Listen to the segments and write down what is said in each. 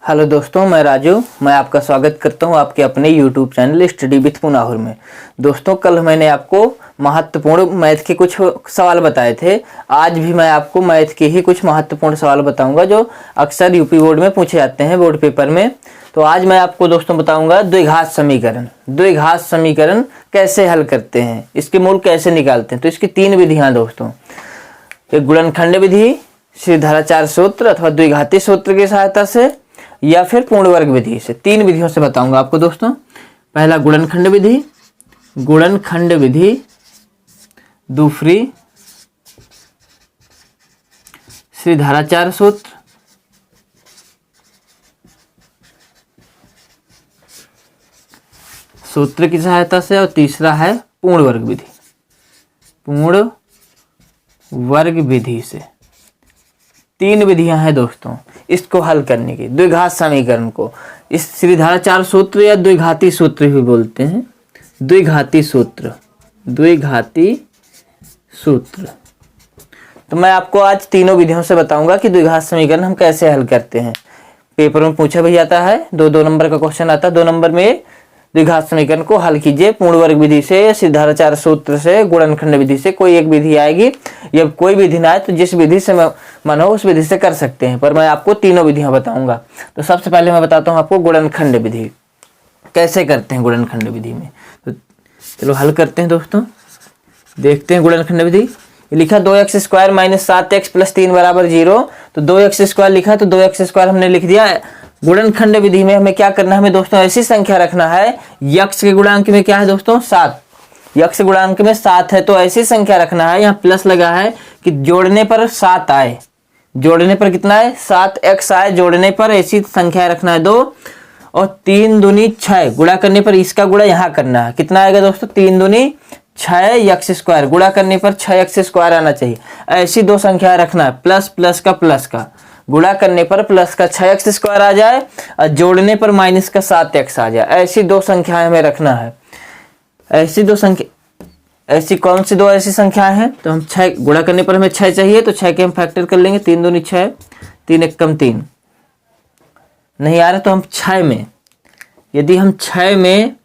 Hello दोस्तों, मैं राजू। मैं आपका स्वागत करता हूं आपके अपने यूट्यूब चैनल स्टडी विथ पुनाहुर में। दोस्तों, कल मैंने आपको महत्वपूर्ण मैथ के कुछ सवाल बताए थे। आज भी मैं आपको मैथ के ही कुछ महत्वपूर्ण सवाल बताऊंगा जो अक्सर यूपी बोर्ड में पूछे जाते हैं, बोर्ड पेपर में। तो आज मैं आपको दोस्तों बताऊंगा द्विघात समीकरण। द्विघात समीकरण कैसे हल करते हैं, इसके मूल कैसे निकालते हैं। तो इसकी 3 विधियाँ दोस्तों, एक गुणनखंड विधि, श्रीधराचार्य सूत्र अथवा द्विघाती सूत्र की सहायता से, या फिर पूर्ण वर्ग विधि से। 3 विधियों से बताऊंगा आपको दोस्तों। पहला गुणनखंड विधि, गुणनखंड विधि। दूसरी श्रीधराचार्य सूत्र, सूत्र की सहायता से, और तीसरा है पूर्ण वर्ग विधि, पूर्ण वर्ग विधि से। 3 विधियां हैं दोस्तों इसको हल करने की, द्विघात समीकरण को। इस श्रीधराचार्य सूत्र या द्विघाती सूत्र भी बोलते हैं। द्विघाती सूत्र, द्विघाती सूत्र। तो मैं आपको आज तीनों विधियों से बताऊंगा कि द्विघात समीकरण हम कैसे हल करते हैं। पेपर में पूछा भी जाता है, 2 नंबर का क्वेश्चन आता है। 2 नंबर में द्विघात समीकरण को हल कीजिए पूर्ण वर्ग विधि से, श्रीधराचार्य सूत्र से, गुणनखंड विधि से। कोई एक विधि आएगी, या कोई विधि ना आए तो जिस विधि से मन हो उस विधि से कर सकते हैं, पर मैं आपको तीनों विधियां बताऊंगा। तो सबसे पहले मैं बताता हूं आपको गुणनखंड विधि कैसे करते हैं। गुणनखंड विधि में तो चलो हल करते हैं दोस्तों। देखते हैं गुणनखंड विधि। लिखा 2x² - 7x + 3 = 0। तो 2x² लिखा तो 2x² हमने लिख दिया। गुणनखंड विधि में हमें क्या करना है, हमें दोस्तों ऐसी संख्या रखना है, यक्ष के गुणांक में क्या है दोस्तों 7, यक्ष गुणांक में 7 है, तो ऐसी संख्या रखना है, यहाँ प्लस लगा है कि जोड़ने पर 7 आए। जोड़ने पर कितना है 7x आए, जोड़ने पर ऐसी संख्या रखना है 2, और 3 दूनी 6, गुणा करने पर इसका गुणा यहाँ करना है। कितना आएगा दोस्तों 3 दूनी 6x², गुणा करने पर 6x² आना चाहिए। ऐसी 2 संख्या रखना है, प्लस प्लस का प्लस का, गुणा करने पर प्लस का 6x² आ जाए और जोड़ने पर माइनस का 7x आ जाए। ऐसी 2 संख्याएं हमें रखना है। ऐसी 2 संख्या, ऐसी कौन सी 2 ऐसी संख्याएं हैं, तो हम 6 गुणा करने पर हमें 6 चाहिए, तो 6 के हम फैक्टर कर लेंगे। 3 दूनी 6, 3 एकम 3। नहीं आ रहा तो हम 6 में, यदि हम 6 में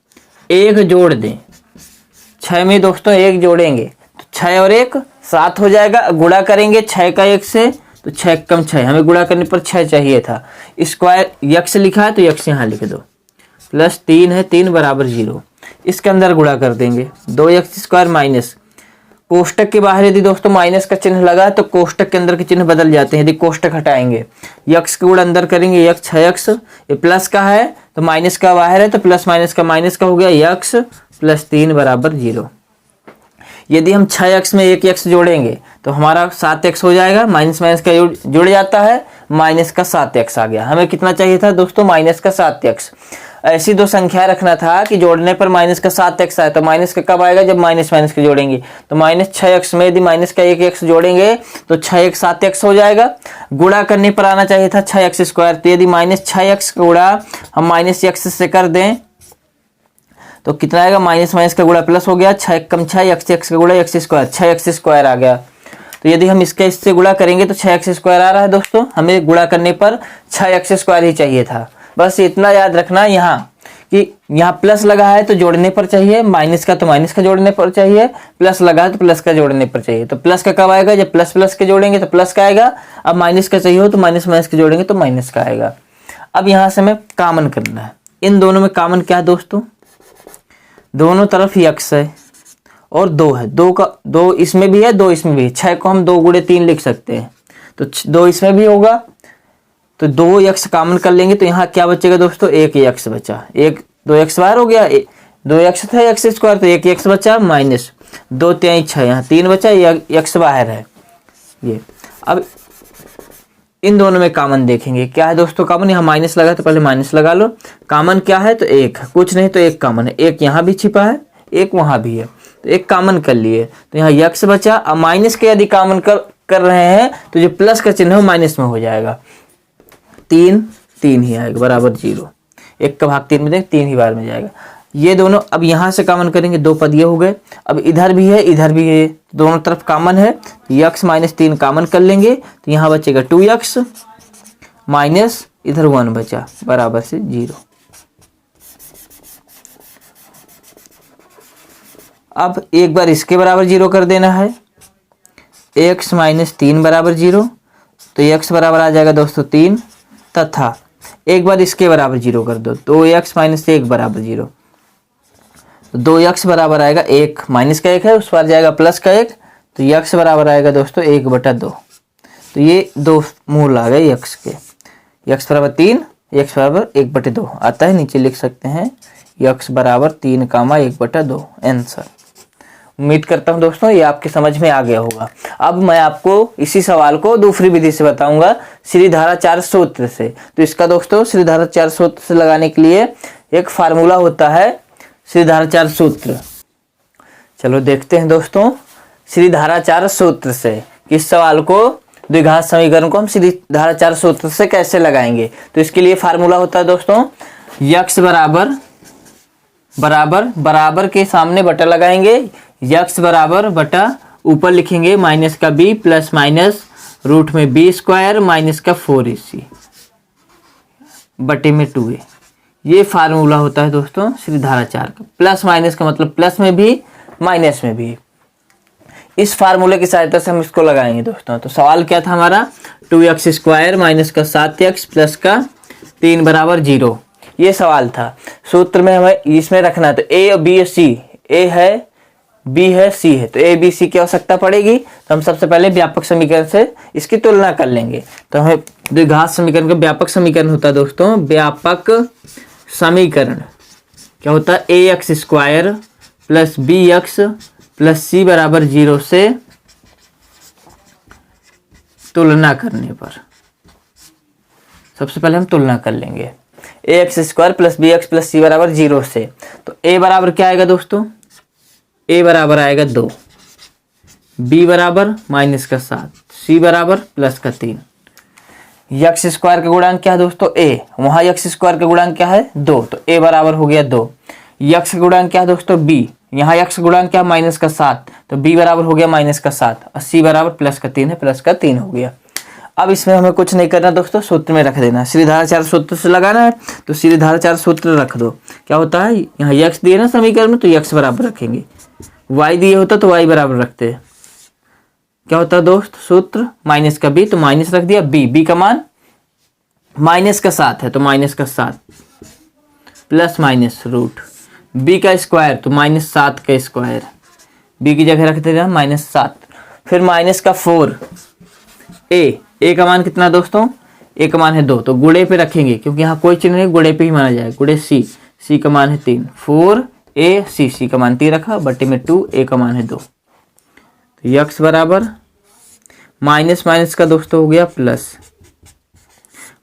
1 जोड़ दें, 6 में दोस्तों 1 जोड़ेंगे तो 6 और 1 7 हो जाएगा। गुणा करेंगे 6 का 1 से तो 6 एकम 6, हमें गुणा करने पर 6 चाहिए था। स्क्वायर यक्ष लिखा है तो यक्ष यहाँ लिख दो, प्लस 3 है, 3 = 0। इसके अंदर गुणा कर देंगे 2x² माइनस, कोष्टक के बाहर यदि दोस्तों माइनस का चिन्ह लगा है तो कोष्टक के अंदर के चिन्ह बदल जाते हैं। यदि कोष्टक हटाएंगे, यक्ष का गुणा अंदर करेंगे, यक्ष 6x, ये प्लस का है तो माइनस का बाहर है, तो प्लस माइनस का माइनस का हो गया, यक्ष प्लस 3 = 0। यदि हम 6x में 1 x जोड़ेंगे तो हमारा 7x हो जाएगा, माइनस माइनस का जुड़ जाता है, माइनस का 7x आ गया। हमें कितना चाहिए था दोस्तों माइनस का 7x। ऐसी 2 संख्या रखना था कि जोड़ने पर माइनस का 7x आए, तो माइनस का कब आएगा जब माइनस माइनस के जोड़ेंगे। तो माइनस 6x में यदि माइनस का 1 x जोड़ेंगे तो 6x 7x हो जाएगा। गुणा करने पर आना चाहिए था 6x², तो यदि माइनस 6x का गुणा हम माइनस x से कर दें तो कितना आएगा, माइनस माइनस का गुणा प्लस हो गया, 6 एकम 6, x का गुणा x², 6x² आ गया। तो यदि हम इससे गुणा करेंगे तो 6x² आ रहा है दोस्तों। हमें गुणा करने पर 6x² ही चाहिए था। बस इतना याद रखना यहाँ कि यहाँ प्लस लगा है तो जोड़ने पर चाहिए, माइनस का तो माइनस का जोड़ने पर चाहिए, प्लस लगा है तो प्लस का जोड़ने पर चाहिए। तो प्लस का कब आएगा, जब प्लस प्लस के जोड़ेंगे तो प्लस का आएगा। अब माइनस का चाहिए हो तो माइनस माइनस के जोड़ेंगे तो माइनस का आएगा। अब यहाँ से हमें कॉमन करना है। इन दोनों में कॉमन क्या है दोस्तों, दोनों तरफ यक्ष है और 2 है, 2 इसमें भी है, 2 इसमें भी है। 6 को हम 2 × 3 लिख सकते हैं, तो 2 इसमें भी होगा, तो 2 यक्ष कॉमन कर लेंगे तो यहाँ क्या बचेगा दोस्तों, 1 यक्ष बचा। 2 यक्ष बाहर हो गया, 2 यक्ष था x² तो 1 यक्ष बचा, माइनस 2 × 3 = 6, यहाँ 3 बचा, यक्ष बाहर है ये। अब इन दोनों में कॉमन देखेंगे क्या है दोस्तों। कॉमन यहाँ माइनस लगा तो पहले माइनस लगा लो। कॉमन क्या है तो 1, कुछ नहीं तो 1 कॉमन है। 1 यहाँ भी छिपा है, 1 वहाँ भी है, तो 1 कॉमन कर लिए तो यहाँ यक्ष बचा। अब माइनस के यदि कॉमन कर रहे हैं तो जो प्लस का चिन्ह है वो माइनस में हो जाएगा, 3 ही आएगा बराबर 0। 1 का भाग 3 में दें, 3 ही बार में जाएगा। ये दोनों अब यहाँ से कॉमन करेंगे, 2 पद ये हो गए। अब इधर भी है इधर भी है, दोनों तरफ कॉमन है, यक्स माइनस 3 कॉमन कर लेंगे तो यहाँ बचेगा 2x माइनस इधर 1 बचा बराबर से 0। अब एक बार इसके बराबर 0 कर देना है, x माइनस 3 बराबर 0, तो x बराबर आ जाएगा दोस्तों 3, तथा एक बार इसके बराबर 0 कर दो, 2x माइनस 1 बराबर 0, 2x बराबर आएगा 1, माइनस का 1 है उस पर जाएगा प्लस का 1, तो x बराबर आएगा दोस्तों 1/2। तो ये दो मूल आ गए x के, x बराबर 3, x बराबर 1/2 आता है, नीचे लिख सकते हैं x बराबर 3, 1/2 आंसर। उम्मीद करता हूं दोस्तों ये आपके समझ में आ गया होगा। अब मैं आपको इसी सवाल को दूसरी विधि से बताऊंगा, श्रीधाराचार्य सूत्र से। तो इसका दोस्तों श्रीधाराचार्य सूत्र से लगाने के लिए एक फार्मूला होता है, श्रीधाराचार्य सूत्र। चलो देखते हैं दोस्तों श्रीधाराचार्य सूत्र से इस सवाल को, द्विघात समीकरण को हम श्रीधाराचार्य सूत्र से कैसे लगाएंगे। तो इसके लिए फार्मूला होता है दोस्तों, यक्स बराबर बराबर के सामने बटा लगाएंगे, यक्स बराबर बटा ऊपर लिखेंगे माइनस का b प्लस माइनस रूट में b² माइनस का 4ac बटे में 2a। ये फार्मूला होता है दोस्तों श्रीधाराचार्य का। प्लस माइनस का मतलब प्लस में भी माइनस में भी। इस फार्मूले की सहायता से हम इसको लगाएंगे दोस्तों। तो सवाल क्या था हमारा, 2x² माइनस का 7x प्लस का 3 बराबर 0, ये सवाल था। सूत्र में हमें इसमें रखना है, तो a और b और c, a है b है c है, तो a b c की आवश्यकता पड़ेगी। तो हम सबसे पहले व्यापक समीकरण से इसकी तुलना कर लेंगे। तो हमें द्विघात समीकरण का व्यापक समीकरण होता है दोस्तों, व्यापक समीकरण क्या होता है, ax² plus bx plus c बराबर 0 से तुलना करने पर, सबसे पहले हम तुलना कर लेंगे ax² plus bx plus c बराबर 0 से। तो a बराबर क्या आएगा दोस्तों, a बराबर आएगा 2, b बराबर माइनस का 7, c बराबर प्लस का 3। x² का गुणांक क्या है दोस्तों, a, वहां x² का गुणांक क्या है 2, तो a बराबर हो गया 2। x का गुणांक क्या है दोस्तों b, यहाँ x का गुणांक क्या है माइनस का 7, तो b बराबर हो गया माइनस का 7, और c बराबर प्लस का 3 है, प्लस का 3 हो गया। अब इसमें हमें कुछ नहीं करना दोस्तों, सूत्र में रख देना, श्रीधाराचार्य सूत्र से लगाना है। तो श्रीधाराचार्य सूत्र रख दो, क्या होता है, यहाँ x दिए ना समीकरण में, तो x बराबर रखेंगे, y दिए होता तो y बराबर रखते हैं। क्या होता है दोस्त सूत्र, माइनस का b, तो माइनस रख दिया, b का मान माइनस का 7 है, तो माइनस का 7 प्लस माइनस रूट b का स्क्वायर, तो माइनस 7 का स्क्वायर, b की जगह रख देना माइनस 7, फिर माइनस का 4, a का मान कितना दोस्तों, a का मान है 2, तो गुणे पे रखेंगे क्योंकि यहाँ कोई चिन्ह नहीं, गुणे पे ही माना जाएगा, गुणे c का मान है 3, 4ac, c का मान 3 रखा बटे में 2, a का मान है 2। तो x बराबर माइनस माइनस का दोस्तों हो गया प्लस,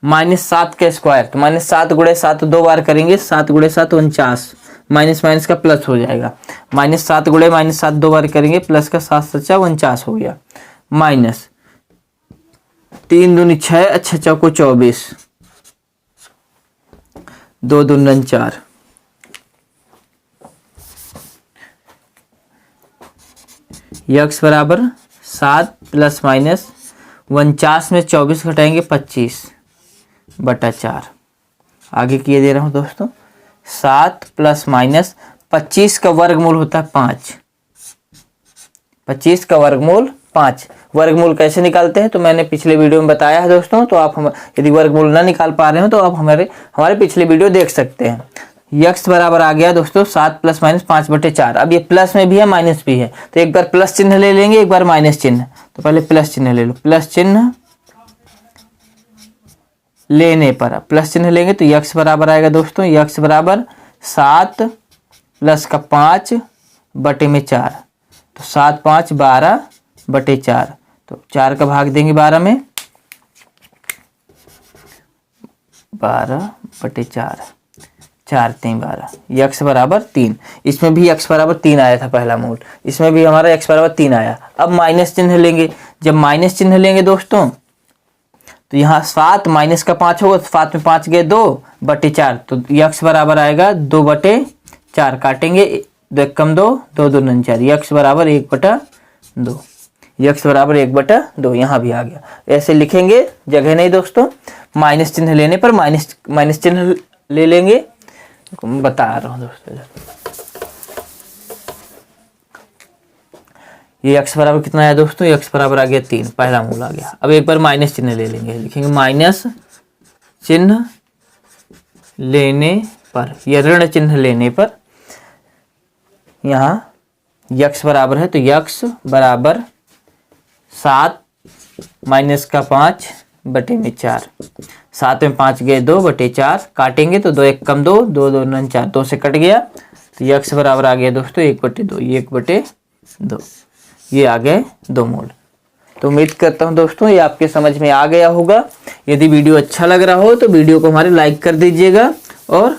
माइनस 7 का स्क्वायर, तो माइनस 7 गुणे 7 2 बार करेंगे, 7 गुणे 7 49, माइनस माइनस का प्लस हो जाएगा, माइनस 7 गुणे माइनस 7 2 बार करेंगे, प्लस का 7 7 49 हो गया, माइनस 3 दूनी 6, अच्छा चौको 24, 2 दूनी 4, x बराबर 7 प्लस माइनस 49 में 24 घटाएंगे 25 बटा 4। आगे किए दे रहा हूं दोस्तों, 7 प्लस माइनस 25 का वर्गमूल होता है 5, 25 का वर्गमूल 5। वर्गमूल कैसे निकालते हैं तो मैंने पिछले वीडियो में बताया है दोस्तों, तो आप यदि वर्गमूल ना निकाल पा रहे हो तो आप हमारे पिछले वीडियो देख सकते हैं। x बराबर आ गया दोस्तों 7 प्लस माइनस 5 बटे 4। अब ये प्लस में भी है माइनस भी है, तो एक बार प्लस चिन्ह ले लेंगे, एक बार माइनस चिन्ह। तो पहले प्लस चिन्ह ले लो, प्लस चिन्ह लेने पर प्लस चिन्ह लेंगे तो x बराबर आएगा दोस्तों, x बराबर 7 प्लस का 5 बटे में 4, तो 7 5 12 बटे 4, तो 4 का भाग देंगे 12 में, 12 बटे 4, 4 3 12, x बराबर 3। इसमें भी x बराबर 3 आया था पहला मूल, इसमें भी हमारा x बराबर 3 आया। अब माइनस चिन्ह लेंगे, जब माइनस चिन्ह लेंगे दोस्तों तो यहाँ 7 माइनस का 5 होगा, 7 में 5 गए 2 बटे 4, तो x बराबर आएगा 2 बटे 4, काटेंगे 2 कम 2 2 2 4, x बराबर 1 बटा 2। यक्स बराबर 1/2, यहाँ भी आ गया। ऐसे लिखेंगे, जगह नहीं दोस्तों, माइनस चिन्ह लेने पर माइनस चिन्ह ले लेंगे, बता रहा हूँ दोस्तों। ये यक्स बराबर कितना है दोस्तों, यक्स बराबर आ गया 3, पहला मूल आ गया। अब एक बार माइनस चिन्ह ले लेंगे, लिखेंगे माइनस चिन्ह लेने पर, यह ऋण चिन्ह लेने पर, यहाँ यक्स बराबर है तो यक्स बराबर 7 माइनस का 5 बटे में 4, 7 में 5 गए 2 बटे 4, काटेंगे तो 2 1 कम 2, 2 2 9 4, 2 से कट गया तो यक्स बराबर आ गया दोस्तों 1/2, 1/2, ये आ गए 2 मूल। तो उम्मीद करता हूँ दोस्तों ये आपके समझ में आ गया होगा। यदि वीडियो अच्छा लग रहा हो तो वीडियो को हमारे लाइक कर दीजिएगा और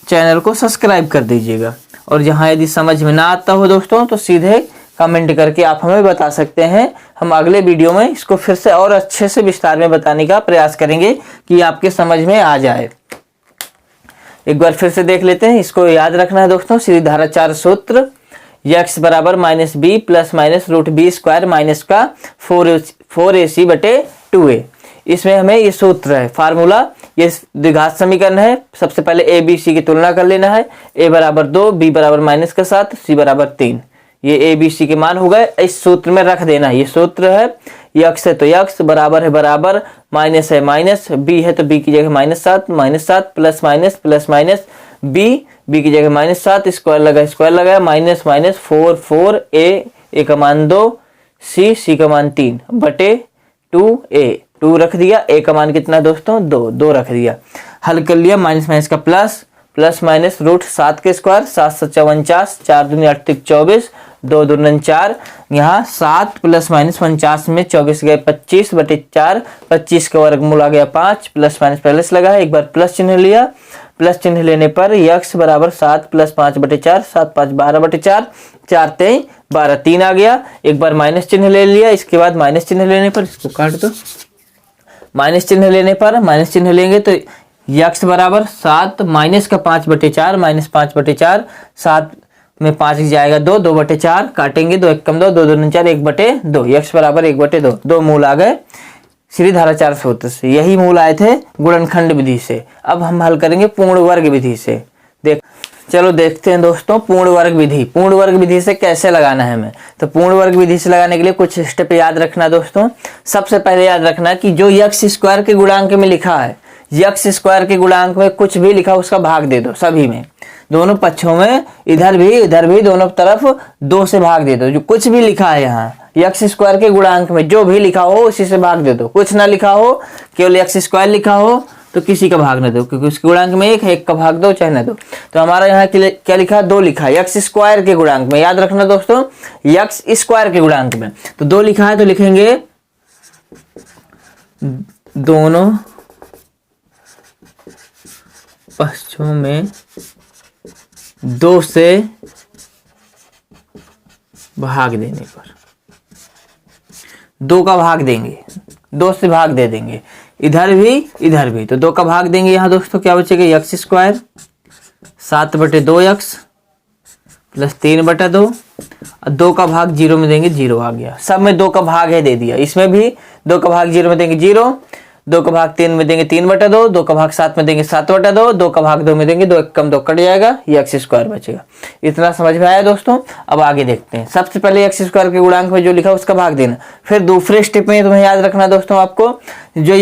चैनल को सब्सक्राइब कर दीजिएगा। और जहाँ यदि समझ में ना आता हो दोस्तों तो सीधे कमेंट करके आप हमें बता सकते हैं। हम अगले वीडियो में इसको फिर से और अच्छे से विस्तार में बताने का प्रयास करेंगे कि आपके समझ में आ जाए। एक बार फिर से देख लेते हैं, इसको याद रखना है दोस्तों। सीधी धाराचार सूत्र, यक्स बराबर minus B plus minus root B square minus का 4ac बटे 2a। इसमें हमें ये सूत्र है, फार्मूला, ये द्विघात समीकरण है। सबसे पहले ए बी सी की तुलना कर लेना है। a बराबर 2, b बराबर माइनस का 7, c बराबर 3, ये ए बी सी के मान हो गए। इस सूत्र में रख देना है। ये सूत्र है, यक्स है तो यक्स, बराबर है बराबर, माइनस है माइनस, b है तो b की जगह -7 प्लस माइनस b की जगह -7, स्क्वायर लगा माइनस 4 a का मान 2, c का मान 3 बटे 2a, 2 रख दिया, a का मान कितना दोस्तों 2 रख दिया। हल कर लिया, माइनस का प्लस माइनस रूट 7 के स्क्वायर, 7 7 49, 4 दूनी 8 24, 2 2 9 4, यहाँ 7 प्लस माइनस 49 में 24 गए 25 बटे 4, 25 का वर्गमूल आ गया 5, प्लस माइनस पहले से लगा है, एक बार प्लस चिन्ह लिया। प्लस चिन्ह लेने पर यक्स बराबर 7 प्लस 5 बटे 4, 7 5 12 बटे 4, 4 3 12, 3 आ गया। एक बार माइनस चिन्ह ले लिया, इसके बाद माइनस चिन्ह लेने पर, इसको काट दो, माइनस चिन्ह लेने पर माइनस चिन्ह लेंगे तो यक्स बराबर 7 माइनस का 5 बटे 4 माइनस 5 बटे 4, 7 में 5 जाएगा 2, 2 बटे 4, काटेंगे 2 1 कम 2, 2 2 9 4, 1/2, यक्स बराबर 1/2, 2 मूल आ गए सीधी धाराचार सूत्र से। यही मूल आए थे गुणनखंड विधि से। अब हम हल करेंगे पूर्ण वर्ग विधि से। चलो देखते हैं दोस्तों पूर्ण वर्ग विधि। पूर्ण वर्ग विधि से कैसे लगाना है हमें, तो पूर्ण वर्ग विधि से लगाने के लिए कुछ स्टेप याद रखना दोस्तों। सबसे पहले याद रखना कि जो यक्स स्क्वायर के गुणांक में लिखा है, यक्स स्क्वायर के गुणांक में कुछ भी लिखा उसका भाग दे दो, सभी में, दोनों पक्षों में, इधर भी दोनों तरफ 2 से भाग दे दो। जो कुछ भी लिखा है यहाँ यक्स स्क्वायर के गुणांक में जो भी लिखा हो उसी से भाग दे दो। कुछ ना लिखा हो, केवल यक्स स्क्वायर लिखा हो तो किसी का भाग न दो, क्योंकि उसके गुणांक में 1 है, 1 का भाग दो चाहे न दो। तो हमारा यहाँ क्या लिखा है, 2 लिखा है यक्स स्क्वायर के गुणांक में। याद रखना दोस्तों यक्स स्क्वायर के गुणांक में तो 2 लिखा है, तो लिखेंगे दोनों पक्षों में 2 से भाग देने पर, 2 का भाग देंगे, 2 से भाग दे देंगे, इधर भी तो 2 का भाग देंगे। यहाँ दोस्तों क्या बचेगा, यक्स स्क्वायर 7 बटे 2 यक्स प्लस 3 बटा 2, 2 का भाग 0 में देंगे, 0 आ गया। सब में 2 का भाग है दे दिया, इसमें भी 2 का भाग 0 में देंगे 0, 2 का भाग 3 में देंगे 3 बटा 2, 2 का भाग 7 में देंगे 7 बटा 2, 2 का भाग 2 में देंगे 2 1 कम 2 कट जाएगा, ये एक्स स्क्वायर बचेगा। इतना समझ में आया दोस्तों। अब आगे देखते हैं। सबसे पहले एक्स स्क्वायर के गुणांक में जो लिखा उसका भाग देना, फिर दूसरे स्टेप में तुम्हें याद रखना दोस्तों, आपको जो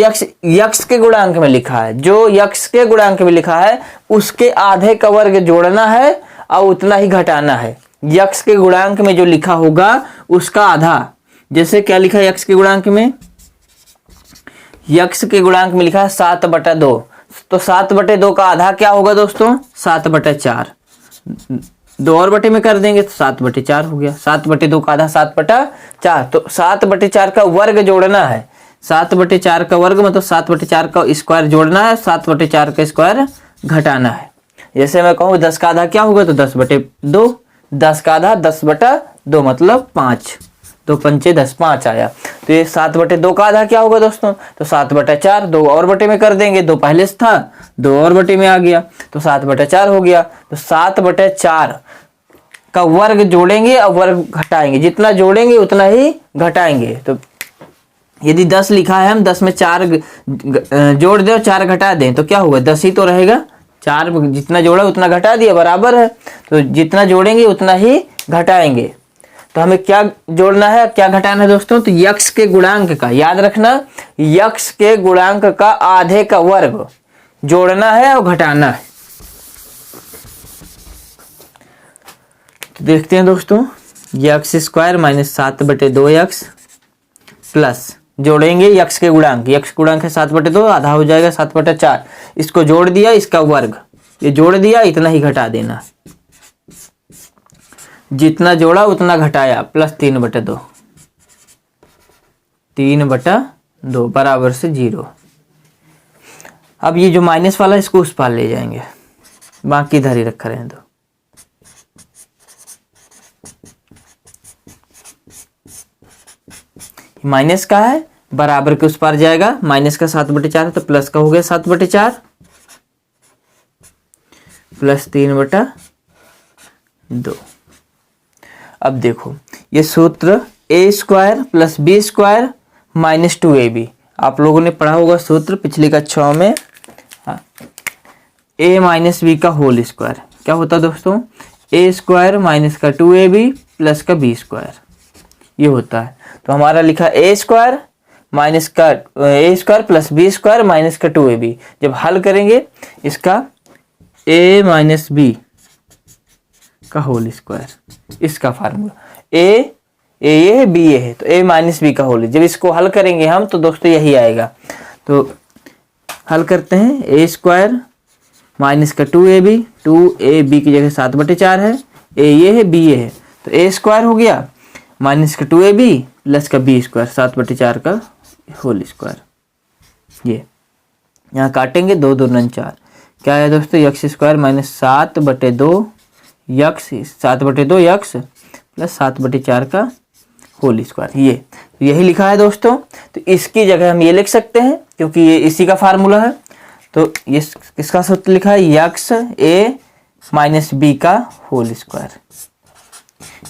यक्स के गुणांक में लिखा है, जो यक्स के गुणांक में लिखा है उसके आधे का वर्ग जोड़ना है और उतना ही घटाना है। यक्स के गुणांक में जो लिखा होगा उसका आधा, जैसे क्या लिखा है यक्स के गुणांक में, यक्स के गुणांक में लिखा है 7 बटा 2, तो 7 बटे 2 का आधा क्या होगा दोस्तों, 7 बटा 4, 2 और बटे में कर देंगे तो 7 बटे 4 हो गया। 7 बटे 2 का आधा 7 बटा 4, तो 7 बटे 4 का वर्ग जोड़ना है। 7 बटे 4 का वर्ग मतलब 7 बटे 4 का स्क्वायर जोड़ना है, 7 बटे 4 का स्क्वायर घटाना है। जैसे मैं कहूँ 10 का आधा क्या होगा, तो 10 बटे 2, 10 का आधा 10 बटा 2 मतलब 5, 2 पंचे 10, 5 आया। तो ये 7 बटे 2 का आधा क्या होगा दोस्तों, तो 7 बटा 4, 2 और बटे में कर देंगे, 2 पहले से था 2 और बटे में आ गया तो 7 बटा 4 हो गया। तो 7 बटे 4 का वर्ग जोड़ेंगे और वर्ग घटाएंगे, जितना जोड़ेंगे उतना ही घटाएंगे। तो यदि 10 लिखा है, हम 10 में 4 जोड़ दें और 4 घटा दें तो क्या होगा, 10 ही तो रहेगा। 4 जितना जोड़ा उतना घटा दिया, बराबर है। तो जितना जोड़ेंगे उतना ही घटाएंगे। तो हमें क्या जोड़ना है, क्या घटाना है दोस्तों, तो यक्स के गुणांक का, याद रखना, यक्स के गुणांक का आधे का वर्ग जोड़ना है और घटाना है। तो देखते हैं दोस्तों, x square minus 7/2 x plus, जोड़ेंगे यक्स के गुणांक, यक्स गुणांक है 7/2, आधा हो जाएगा 7/4। इसको जोड़ दिया, इसका वर्ग, ये जोड़ दिया, इतना ही घटा देना, जितना जोड़ा उतना घटाया, प्लस 3/2, 3/2 बराबर से 0। अब ये जो माइनस वाला इसको उस पार ले जाएंगे, बाकी इधर ही रखा रहें। तो माइनस का है, बराबर के उस पार जाएगा, माइनस का 7/4 है तो प्लस का हो गया 7/4 प्लस 3/2। अब देखो ये सूत्र A square plus B square minus 2ab, आप लोगों ने पढ़ा होगा सूत्र पिछली कक्षाओं में। ए माइनस बी का होल स्क्वायर क्या होता है दोस्तों, ए स्क्वायर माइनस का 2ab प्लस का बी स्क्वायर, ये होता है। तो हमारा लिखा ए स्क्वायर माइनस का A square plus B square minus का 2ab। जब हल करेंगे इसका ए माइनस बी का होल स्क्वायर, इसका फार्मूला ए ये है, बी ये है, तो ए माइनस बी का होल। जब इसको हल करेंगे हम तो दोस्तों यही आएगा। तो हल करते हैं, ए स्क्वायर माइनस का 2ab, 2ab की जगह 7/4 है, ए ये है, बी ये है, तो ए स्क्वायर हो गया माइनस का 2ab प्लस का बी स्क्वायर 7/4 का होल स्क्वायर। ये यहाँ काटेंगे, 2 2 9 4, क्या है दोस्तों, x square minus 7/2 x 7/2 x plus 7/4 का होल स्क्वायर। ये यही लिखा है दोस्तों। तो इसकी जगह हम ये लिख सकते हैं क्योंकि ये इसी का फार्मूला है। तो ये किसका सूत्र लिखा है, यक्स ए माइनस बी का होल स्क्वायर।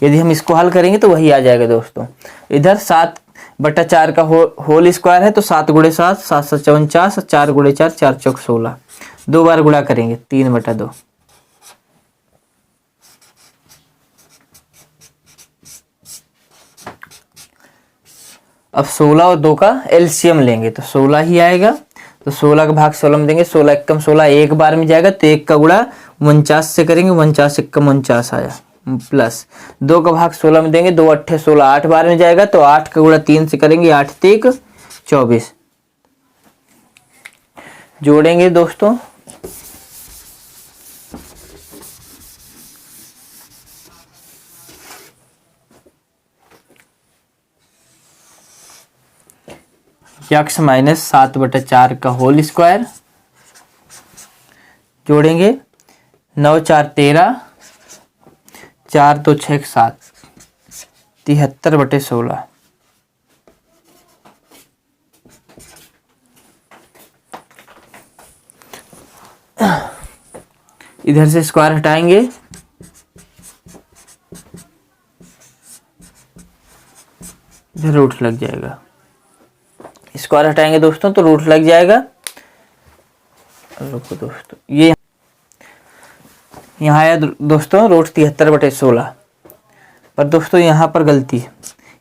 यदि हम इसको हल करेंगे तो वही आ जाएगा दोस्तों। इधर 7/4 का होल स्क्वायर है तो 7 × 7 7 7 49, 4 × 4 4 चौक 16, 2 बार गुणा करेंगे 3/2। अब 16 और 2 का एलसीएम लेंगे तो 16 ही आएगा। तो 16 का भाग 16 में देंगे, 16 एकम 16 एक बार में जाएगा, तो 1 का गुणा 49 से करेंगे, 49 एकम 49 आया, प्लस 2 का भाग 16 में देंगे, 2 8 16 8 बार में जाएगा, तो 8 का गुणा 3 से करेंगे, 8 3 24। जोड़ेंगे दोस्तों, यक्स माइनस 7/4 का होल स्क्वायर, जोड़ेंगे 9 4 13, 4 2 6 7, 73/16। इधर से स्क्वायर हटाएंगे, इधर रूट लग जाएगा। स्क्वायर हटाएंगे दोस्तों तो रूट लग जाएगा। रुको दोस्तों, ये यहाँ आया दोस्तों रूट 73/16, पर दोस्तों यहाँ पर गलती है,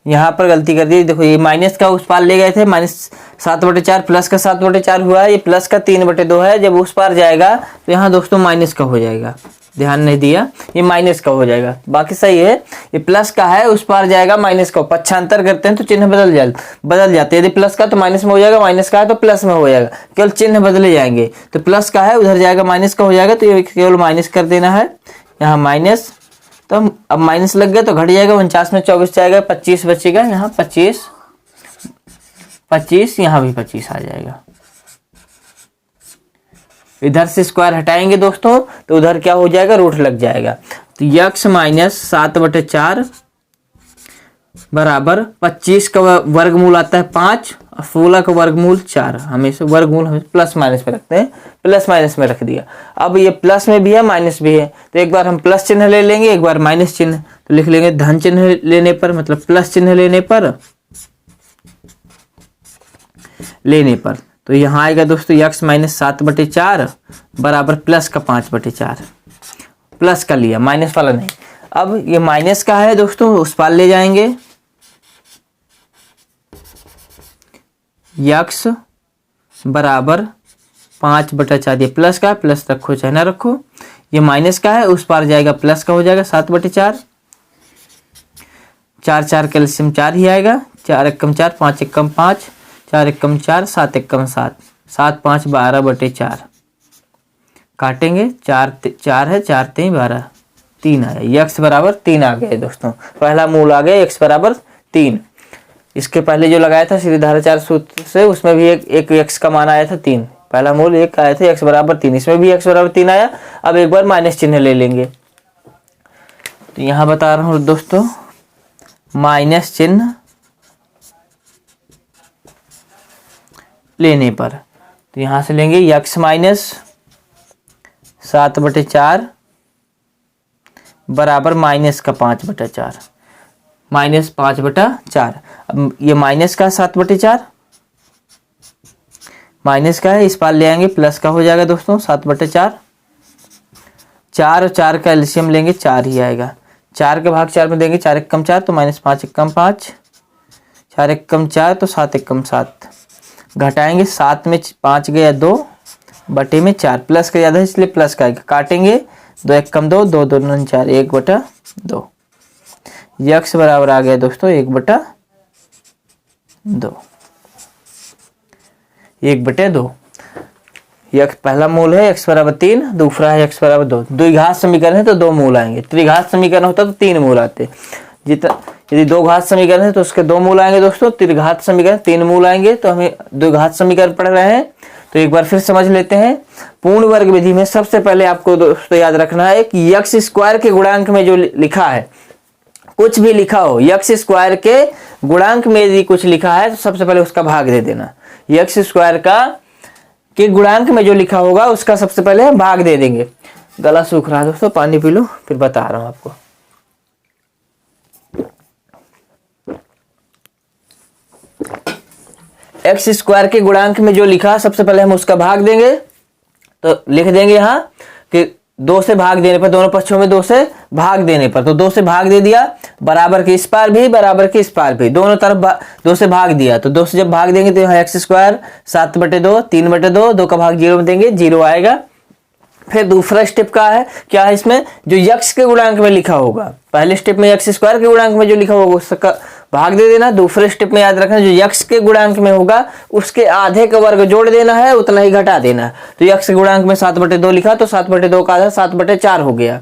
यहाँ पर गलती कर दी। देखो ये माइनस का उस पार ले गए थे, माइनस 7/4 प्लस का 7/4 हुआ है, ये प्लस का 3/2 है। जब उस पार जाएगा तो यहाँ दोस्तों माइनस का हो जाएगा, ध्यान नहीं दिया, ये माइनस का हो जाएगा, बाकी सही है। ये प्लस का है, उस पार जाएगा माइनस का, पक्षांतर करते हैं तो चिन्ह बदल जाते हैं। यदि प्लस का तो माइनस में हो जाएगा, माइनस का है तो प्लस में हो जाएगा, केवल चिन्ह बदले जाएंगे। तो प्लस का है उधर जाएगा माइनस का हो जाएगा, तो ये केवल माइनस कर देना है, यहाँ माइनस। तो अब माइनस लग गया तो घट जाएगा, 49 में 24 जाएगा, 25 बचेगा, यहाँ 25, यहाँ भी 25 आ जाएगा। इधर से स्क्वायर हटाएंगे दोस्तों तो उधर क्या हो जाएगा, रूट लग जाएगा। तो यक्स माइनस 7/4 बराबर 25 का वर्गमूल आता है 5 16 का वर्गमूल 4, हमेशा वर्गमूल हम प्लस माइनस में रखते हैं, प्लस माइनस में रख दिया। अब ये प्लस में भी है माइनस भी है, तो एक बार हम प्लस चिन्ह ले लेंगे, एक बार माइनस चिन्ह, तो लिख लेंगे धन चिन्ह लेने पर, मतलब प्लस चिन्ह लेने पर तो यहाँ आएगा दोस्तों x माइनस 7/4 बराबर प्लस का 5/4, प्लस का लिया, माइनस वाला नहीं। अब ये माइनस का है दोस्तों, उस पार ले जाएंगे, x बराबर 5/4, ये प्लस का, प्लस रखो चाहे ना रखो, ये माइनस का है, उस पार जाएगा प्लस का हो जाएगा 7/4, 4 4 कैल्शियम 4 ही आएगा, 4 एकम 4, 5 एकम 5, 4 एकम 4, 7 एकम 7, 7 5 12/4, काटेंगे, 4 है, 4 3 12, 3 आया, x बराबर 3 आ गया दोस्तों, पहला मूल आ गया x बराबर 3। इसके पहले जो लगाया था सीधाधाराचार सूत्र से, उसमें भी एक x का मान आया था 3, पहला मूल 1 आया था, x बराबर 3, इसमें भी x बराबर 3 आया। अब एक बार माइनस चिन्ह ले लेंगे, तो यहाँ बता रहा हूँ दोस्तों, माइनस चिन्ह लेने पर, तो यहाँ से लेंगे x माइनस 7/4 बराबर माइनस का 5/4, माइनस 5/4। अब ये माइनस का 7/4, माइनस का है, इस पार ले आएंगे, प्लस का हो जाएगा दोस्तों 7/4, 4 और 4 का एलसीएम लेंगे, 4 ही आएगा, 4 के भाग 4 में देंगे, 4 एकम 4 तो माइनस 5 एकम 5, 4 एकम 4 तो 7 एकम 7, घटाएंगे, 7 में 5 गया 2 बटे में 4, प्लस का ज़्यादा है इसलिए प्लस का आएगा, काटेंगे, 2 एकम 2, 2 2 9 4, 1/2, x बराबर आ गया दोस्तों 1/2, 1/2। यह पहला मूल है x बराबर 3, दूसरा है x बराबर 2। द्विघात समीकरण है तो 2 मूल आएंगे, त्रिघात समीकरण होता तो 3 मूल आते। जितना यदि 2 घात समीकरण है तो उसके 2 मूल आएंगे दोस्तों, त्रिघात समीकरण 3 मूल आएंगे, तो हमें द्विघात समीकरण पढ़ रहे हैं तो एक बार फिर समझ लेते हैं। पूर्ण वर्ग विधि में सबसे पहले आपको दोस्तों याद रखना है कि x स्क्वायर के गुणांक में जो लिखा है, कुछ भी लिखा हो, x स्क्वायर के गुणांक में यदि कुछ लिखा है तो सबसे पहले उसका भाग दे देना। x स्क्वायर के गुणांक में जो लिखा होगा उसका सबसे पहले भाग दे देंगे। गला सूख रहा है दोस्तों, पानी पी लो फिर बता रहा हूं आपको। x स्क्वायर के गुणांक में जो लिखा है सबसे पहले हम उसका भाग देंगे, तो लिख देंगे यहाँ कि 2 से भाग देने पर, दोनों पक्षों में 2 से भाग देने पर, तो 2 से भाग दे दिया, बराबर के इस पार भी बराबर के इस पार भी, दोनों तरफ 2 से भाग दिया, तो 2 से जब भाग देंगे तो यहाँ x स्क्वायर 7/2, 3/2, 2 का भाग 0 में देंगे, 0 आएगा। फिर दूसरा स्टेप का है, क्या है इसमें, जो x के गुणांक में लिखा होगा, पहले स्टेप में x स्क्वायर के गुणांक में जो लिखा होगा उसका भाग दे देना। दूसरे स्टेप में याद रखना जो x के गुणांक में होगा उसके आधे का वर्ग जोड़ देना है, उतना ही घटा देना है। तो x के गुणांक में 7/2 लिखा तो 7/2 का आधा 7/4 हो गया,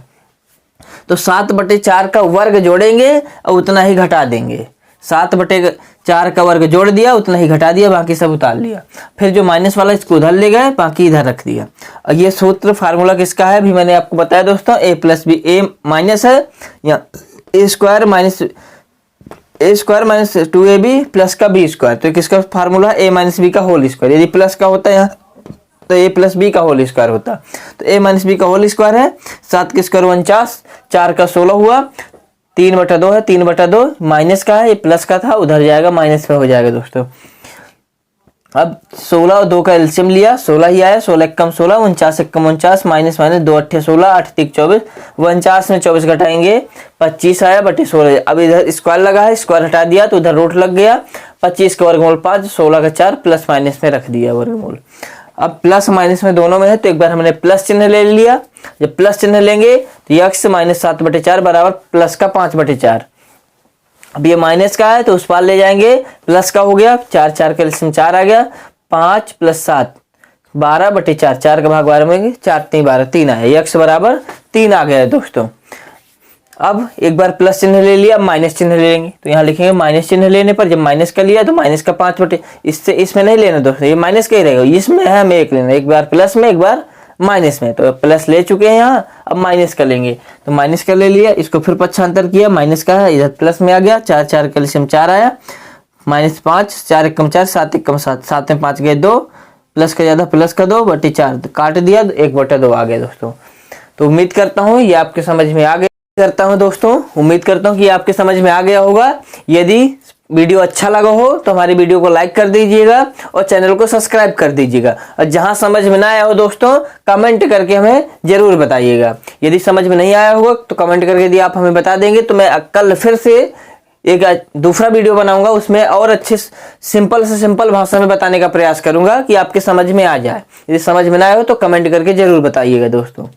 तो 7/4 का वर्ग जोड़ेंगे और उतना ही घटा देंगे। 7/4 का वर्ग जोड़ दिया, उतना ही घटा दिया, बाकी सब उतार लिया। फिर जो माइनस वाला इसको उधर ले गए, बाकी इधर रख दिया। और ये सूत्र फार्मूला किसका है भी मैंने आपको बताया दोस्तों, a + b, a माइनस है या a square minus 2ab plus का b स्क्वायर, तो किसका फार्मूला a - b का होल स्क्वायर। यदि प्लस का होता है यहाँ तो a + b का होल स्क्वायर होता, तो a - b का होल स्क्वायर है। 7 के स्क्वायर 49, 4 का 16 हुआ, 3/2 है, 3/2 माइनस का है, ये प्लस का था, उधर जाएगा माइनस में हो जाएगा दोस्तों। अब 16 और 2 का एलसीएम लिया, 16 ही आया, 16 एकम 16, 49 एकम 49, माइनस माइनस 2 8 16, 8 3 24, 49 में 24 घटाएंगे 25 आया बटे 16। अब इधर स्क्वायर लगा है, स्क्वायर हटा दिया तो उधर रूट लग गया, 25 का वर्गमूल 5, 16 का 4, प्लस माइनस में रख दिया वर्गमूल। अब प्लस माइनस में दोनों में है तो एक बार हमने प्लस चिन्ह ले लिया। जब प्लस चिन्ह लेंगे तो x माइनस 7/4 बराबर प्लस का 5/4। अब ये माइनस का है तो उस पार ले जाएंगे, प्लस का हो गया, 4 4 का एलसीएम 4 आ गया, 5 + 7 12/4, 4 का भाग 12 में 4 3 12, 3 आया, x बराबर 3 आ गया है दोस्तों। अब एक बार प्लस चिन्ह ले लिया, माइनस चिन्ह ले लेंगे, तो यहाँ लिखेंगे माइनस चिन्ह लेने पर जब माइनस का लिया तो माइनस का 5/, इससे इसमें नहीं लेना दोस्तों, ये माइनस का ही रहेगा, इसमें है हमें एक लेना, एक बार प्लस में एक बार माइनस में, तो प्लस ले चुके हैं यहाँ, अब माइनस का लेंगे, तो माइनस का ले लिया, इसको फिर पक्षांतर किया, माइनस का है इधर प्लस में आ गया, 4 4 का एलसीएम 4 आया, -5, 4 एकम 4, 7 एकम 7, 7 में 5 गए 2, प्लस का ज़्यादा प्लस का 2 बटे 4 काट दिया, 1/2 आ गया दोस्तों। तो उम्मीद करता हूँ ये आपके समझ में आ गया उम्मीद करता हूँ कि आपके समझ में आ गया होगा। यदि वीडियो अच्छा लगा हो तो हमारी वीडियो को लाइक कर दीजिएगा और चैनल को सब्सक्राइब कर दीजिएगा। और जहां समझ में ना आया हो दोस्तों, कमेंट करके हमें जरूर बताइएगा। यदि समझ में नहीं आया होगा तो कमेंट करके यदि आप हमें बता देंगे तो मैं कल फिर से एक दूसरा वीडियो बनाऊंगा, उसमें और अच्छे सिंपल से सिंपल भाषा में बताने का प्रयास करूंगा कि आपके समझ में आ जाए। यदि समझ में ना आया हो तो कमेंट करके जरूर बताइएगा दोस्तों।